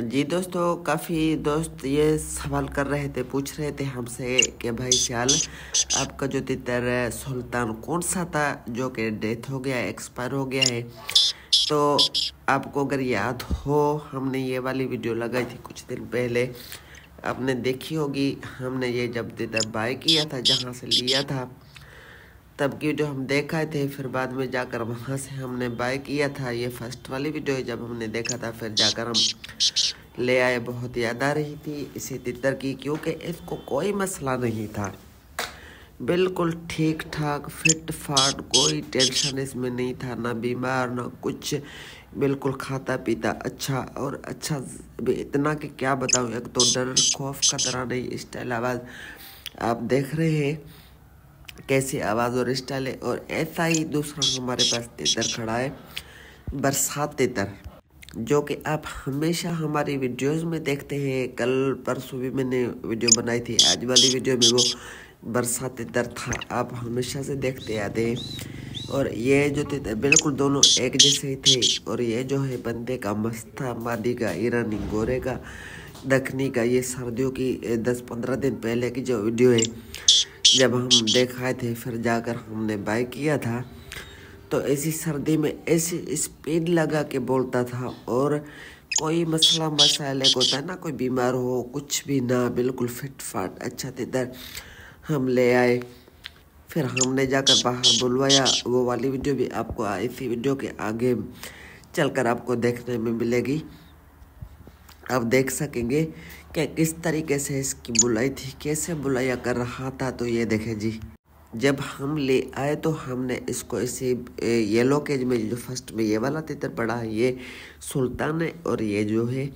जी दोस्तों, काफ़ी दोस्त ये सवाल कर रहे थे, पूछ रहे थे हमसे कि भाई शाल आपका जो तितर सुल्तान कौन सा था जो कि डेथ हो गया, एक्सपायर हो गया है। तो आपको अगर याद हो, हमने ये वाली वीडियो लगाई थी कुछ दिन पहले, आपने देखी होगी। हमने ये जब तितर बाय किया था, जहाँ से लिया था, तब की वीडियो हम देखा थे। फिर बाद में जाकर वहाँ से हमने बाय किया था। ये फर्स्ट वाली वीडियो है, जब हमने देखा था फिर जाकर हम ले आए। बहुत याद आ रही थी इसी तितर की, क्योंकि इसको कोई मसला नहीं था, बिल्कुल ठीक ठाक फिट फाट, कोई टेंशन इसमें नहीं था, ना बीमार ना कुछ, बिल्कुल खाता पीता अच्छा। और अच्छा भी इतना कि क्या बताऊँ, एक तो डर खौफ का तरह नहीं, स्टाइल आवाज़ आप देख रहे हैं कैसी आवाज़ और स्टाइल है। और ऐसा ही दूसरा हमारे पास तितर खड़ा है, बरसात तितर, जो कि आप हमेशा हमारी वीडियोस में देखते हैं। कल परसों भी मैंने वीडियो बनाई थी, आज वाली वीडियो में वो बरसात तितर था, आप हमेशा से देखते आते हैं। और ये जो तितर बिल्कुल दोनों एक जैसे ही थे। और ये जो है बंदे का मस्ता, मादी का, ईरानी, गोरे का, दखनी का, ये सर्दियों की 10-15 दिन पहले की जो वीडियो है, जब हम देखाए थे, फिर जाकर हमने बाय किया था। तो ऐसी सर्दी में ऐसी स्पीड लगा के बोलता था, और कोई मसला मसाइले को होता है ना, कोई बीमार हो कुछ भी ना, बिल्कुल फिट फाट अच्छा तितर हम ले आए। फिर हमने जाकर बाहर बुलवाया। वो वाली वीडियो भी आपको इसी वीडियो के आगे चलकर आपको देखने में मिलेगी। आप देख सकेंगे कि किस तरीके से इसकी बुलाई थी, कैसे बुलाया कर रहा था। तो ये देखें जी, जब हम ले आए तो हमने इसको ऐसे येलो केज में, जो फर्स्ट में ये वाला तितर पड़ा है, ये सुल्तान है, और ये जो है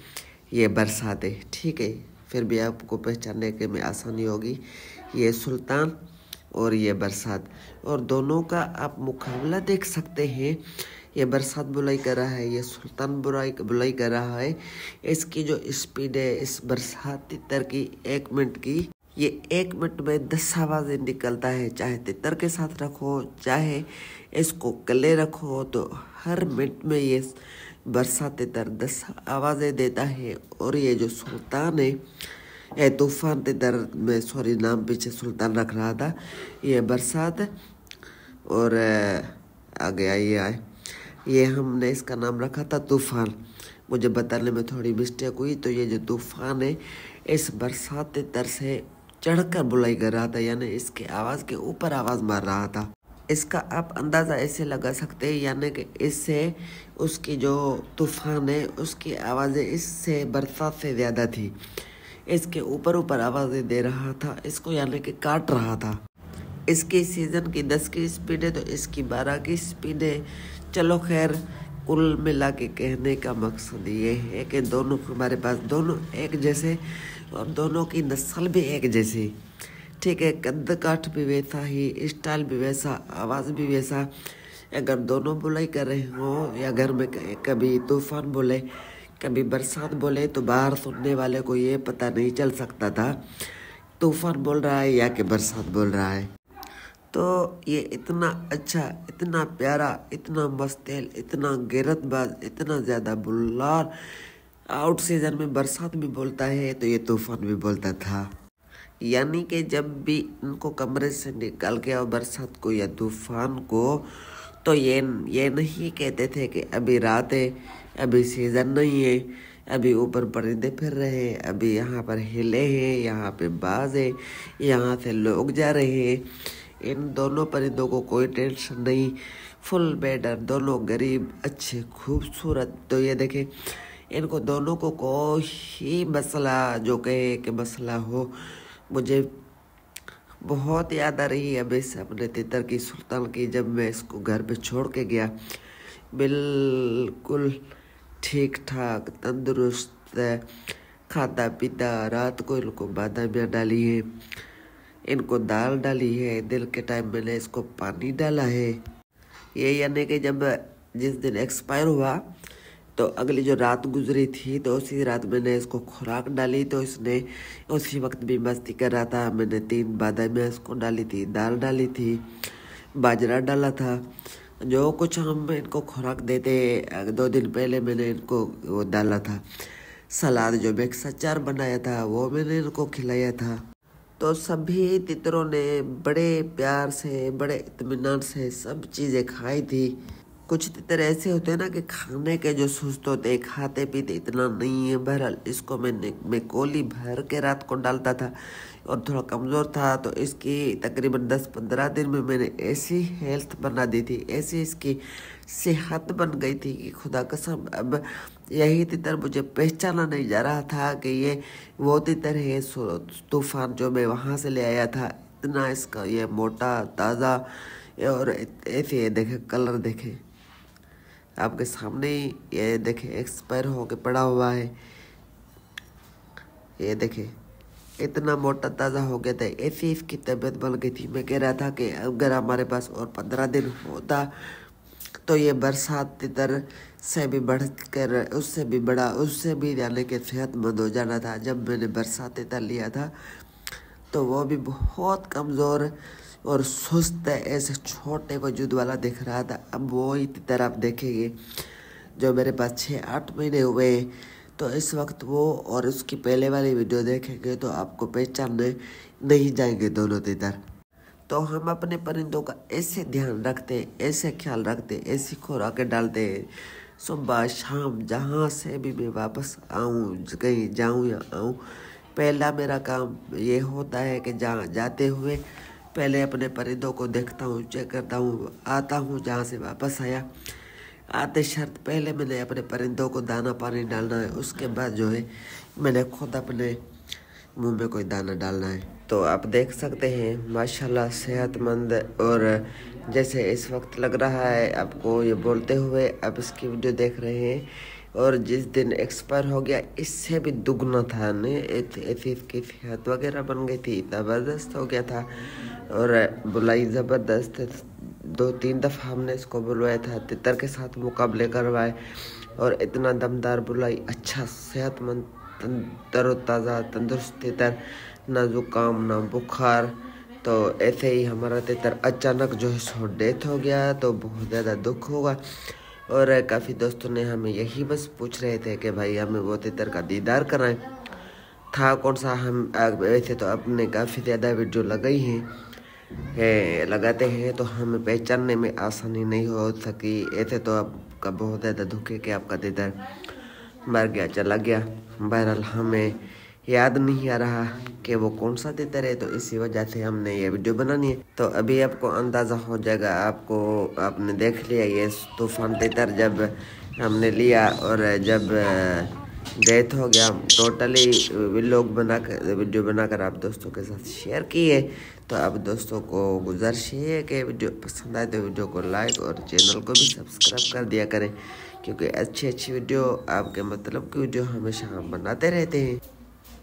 ये बरसात है। ठीक है, फिर भी आपको पहचानने के में आसानी होगी। ये सुल्तान और ये बरसात, और दोनों का आप मुकाबला देख सकते हैं। ये बरसात बुलाई कर रहा है, ये सुल्तान बुलाई कर रहा है। इसकी जो स्पीड है इस बरसात तितर की 1 मिनट की, ये 1 मिनट में 10 आवाज़ें निकलता है। चाहे तितर के साथ रखो, चाहे इसको कले रखो, तो हर मिनट में ये बरसात तितर 10 आवाज़ें देता है। और ये जो सुल्तान है, ये तूफान तितर में, सॉरी नाम पीछे सुल्तान रख रहा था, ये बरसात। और आगे आइए आए, ये हमने इसका नाम रखा था तूफान, मुझे बताने में थोड़ी मिस्टेक हुई। तो ये जो तूफान है, इस बरसात तितर से चढ़कर बुलाई कर रहा था, यानी इसके आवाज़ के ऊपर आवाज़ मार रहा था। इसका आप अंदाज़ा ऐसे लगा सकते हैं, यानी कि इससे उसकी जो तूफान है उसकी आवाज़ें इससे बरसात से ज़्यादा थी। इसके ऊपर ऊपर आवाज़ें दे रहा था इसको, यानी कि काट रहा था। इसकी सीज़न की 10 की स्पीड है, तो इसकी 12 की स्पीड है। चलो खैर, कुल मिला के कहने का मकसद ये है कि दोनों हमारे पास दोनों एक जैसे, और दोनों की नस्ल भी एक जैसी। ठीक है, कद काठ भी वैसा ही, स्टाइल भी वैसा, आवाज़ भी वैसा। अगर दोनों बुलाई कर रहे हो, या घर में कभी तूफान बोले कभी बरसात बोले, तो बाहर सुनने वाले को ये पता नहीं चल सकता था तूफान बोल रहा है या कि बरसात बोल रहा है। तो ये इतना अच्छा, इतना प्यारा, इतना मस्तेल, इतना गैरतबाज, इतना ज़्यादा बुल्लार, आउट सीजन में बरसात भी बोलता है तो ये तूफान भी बोलता था। यानी कि जब भी इनको कमरे से निकाल के, और बरसात को या तूफान को, तो ये नहीं कहते थे कि अभी रात है, अभी सीज़न नहीं है, अभी ऊपर परिंदे फिर रहे हैं, अभी यहाँ पर हिले हैं, यहाँ पे बाज है, यहाँ से लोग जा रहे हैं। इन दोनों परिंदों को कोई टेंशन नहीं, फुल बेडर, दोनों गरीब, अच्छे, खूबसूरत। तो ये देखें, इनको दोनों को कोई ही मसला, जो कहे कि मसला हो। मुझे बहुत याद आ रही है अभी से अपने तितर की, सुल्तान की, जब मैं इसको घर पे छोड़ के गया। बिल्कुल ठीक ठाक, तंदुरुस्त, खाता पीता। रात को इनको बादामियाँ डाली है, इनको दाल डाली है, दिन के टाइम मैंने इसको पानी डाला है। ये यानी कि जब जिस दिन एक्सपायर हुआ, तो अगली जो रात गुजरी थी, तो उसी रात मैंने इसको खुराक डाली, तो इसने उसी वक्त भी मस्ती कर रहा था। मैंने 3 बादामियाँ इसको डाली थी, दाल डाली थी, बाजरा डाला था, जो कुछ हम इनको खुराक देते 2 दिन पहले मैंने इनको वो डाला था। सलाद जो मिक्स अचार बनाया था वो मैंने इनको खिलाया था। तो सभी तितरों ने बड़े प्यार से, बड़े इत्मीनान से सब चीज़ें खाई थी। कुछ तितर ऐसे होते हैं ना कि खाने के जो सुस्त होते हैं, खाते पीते इतना नहीं है। बहरहाल इसको मैं कोली भर के रात को डालता था और थोड़ा कमज़ोर था, तो इसकी तकरीबन 10-15 दिन में मैंने ऐसी हेल्थ बना दी थी, ऐसी इसकी सेहत बन गई थी कि खुदा कसम अब यही तितर मुझे पहचाना नहीं जा रहा था कि ये वो तितर है तूफान जो मैं वहाँ से ले आया था। इतना इसका ये मोटा ताज़ा और ऐसे ये देखे कलर देखे आपके सामने ही, ये देखे एक्सपायर होके पड़ा हुआ है। ये देखे इतना मोटा ताज़ा हो गया था, ऐसी इसकी तबीयत बन गई थी। मैं कह रहा था कि अगर हमारे पास और 15 दिन होता तो ये बरसात तितर से भी बढ़कर उससे भी बड़ा, उससे भी यानी कि सेहतमंद हो जाना था। जब मैंने बरसात तितर लिया था तो वो भी बहुत कमज़ोर और सुस्त ऐसे छोटे वजूद वाला दिख रहा था। अब वो ही तितर आप देखेंगे जो मेरे पास 6-8 महीने हुए, तो इस वक्त वो और उसकी पहले वाली वीडियो देखेंगे तो आपको पहचानने नहीं जाएंगे दोनों तितर। तो हम अपने परिंदों का ऐसे ध्यान रखते हैं, ऐसे ख्याल रखते हैं, ऐसी खुराकें डालते हैं सुबह शाम। जहाँ से भी मैं वापस आऊँ, कहीं जाऊँ या आऊँ, पहला मेरा काम ये होता है कि जहाँ जाते हुए पहले अपने परिंदों को देखता हूँ, चेक करता हूँ। आता हूँ जहाँ से वापस आया, आते शर्त पहले मैंने अपने परिंदों को दाना पानी डालना है। उसके बाद जो है मैंने खुद अपने मुंह में कोई दाना डालना है। तो आप देख सकते हैं माशाल्लाह सेहतमंद, और जैसे इस वक्त लग रहा है आपको ये बोलते हुए आप इसकी वीडियो देख रहे हैं। और जिस दिन एक्सपायर हो गया इससे भी दुगना था ने, ऐसी इसकी सेहत वगैरह बन गई थी, ज़बरदस्त हो गया था। और बुलाई ज़बरदस्त, 2-3 दफ़ा हमने इसको बुलवाया था, तितर के साथ मुकाबले करवाए और इतना दमदार बुलाई, अच्छा सेहतमंद तरोताज़ा तंदुरुस्त तितर, ना जुकाम ना बुखार। तो ऐसे ही हमारा तितर अचानक जो है सो डेथ हो गया, तो बहुत ज़्यादा दुख होगा। और काफ़ी दोस्तों ने हमें यही बस पूछ रहे थे कि भाई हमें वो तितर का दीदार कराएं, था कौन सा। हम वैसे तो अपने काफ़ी ज़्यादा वीडियो लगाई हैं, लगाते हैं, तो हमें पहचानने में आसानी नहीं हो सकी। ऐसे तो आपका बहुत ज़्यादा दुख है कि आपका तितर मर गया, चला गया। बहरहाल हमें याद नहीं आ रहा कि वो कौन सा तितर है, तो इसी वजह से हमने ये वीडियो बनानी है। तो अभी आपको अंदाज़ा हो जाएगा, आपने देख लिया ये तूफान तितर जब हमने लिया और जब डेथ हो गया। टोटली वीडियो बनाकर आप दोस्तों के साथ शेयर किए। तो आप दोस्तों को गुजारिश है कि वीडियो पसंद आए तो वीडियो को लाइक और चैनल को भी सब्सक्राइब कर दिया करें, क्योंकि अच्छी वीडियो आपके मतलब की वीडियो हमेशा हम बनाते रहते हैं।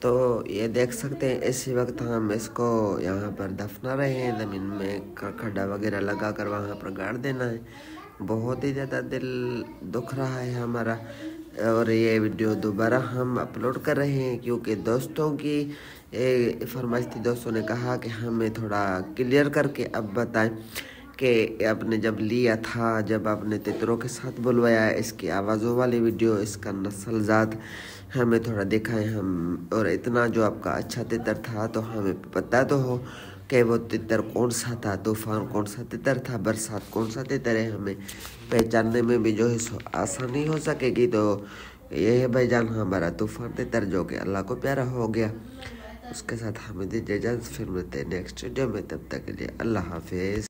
तो ये देख सकते हैं इसी वक्त हम इसको यहाँ पर दफना रहे हैं, ज़मीन में खड्डा वगैरह लगा कर वहाँ पर गाड़ देना है। बहुत ही ज़्यादा दिल दुख रहा है हमारा, और ये वीडियो दोबारा हम अपलोड कर रहे हैं क्योंकि दोस्तों की फरमाइश थी। दोस्तों ने कहा कि हमें थोड़ा क्लियर करके अब बताएं कि आपने जब लिया था, जब आपने तितरों के साथ बुलवाया, इसकी आवाज़ों वाली वीडियो, इसका नस्ल ज़ात हमें थोड़ा दिखाएं हम। और इतना जो आपका अच्छा तितर था तो हमें पता तो हो कि वो तितर कौन सा था, तूफान कौन सा तितर था, बरसात कौन सा तितर है, हमें पहचानने में भी जो है सो आसानी हो सकेगी। तो ये है भाईजान हमारा तूफान तितर जो कि अल्लाह को प्यारा हो गया। उसके साथ हमें दीजिए इजाज़त, फिर मिलते हैं नेक्स्ट वीडियो में, तब तक के लिए अल्लाह हाफिज़।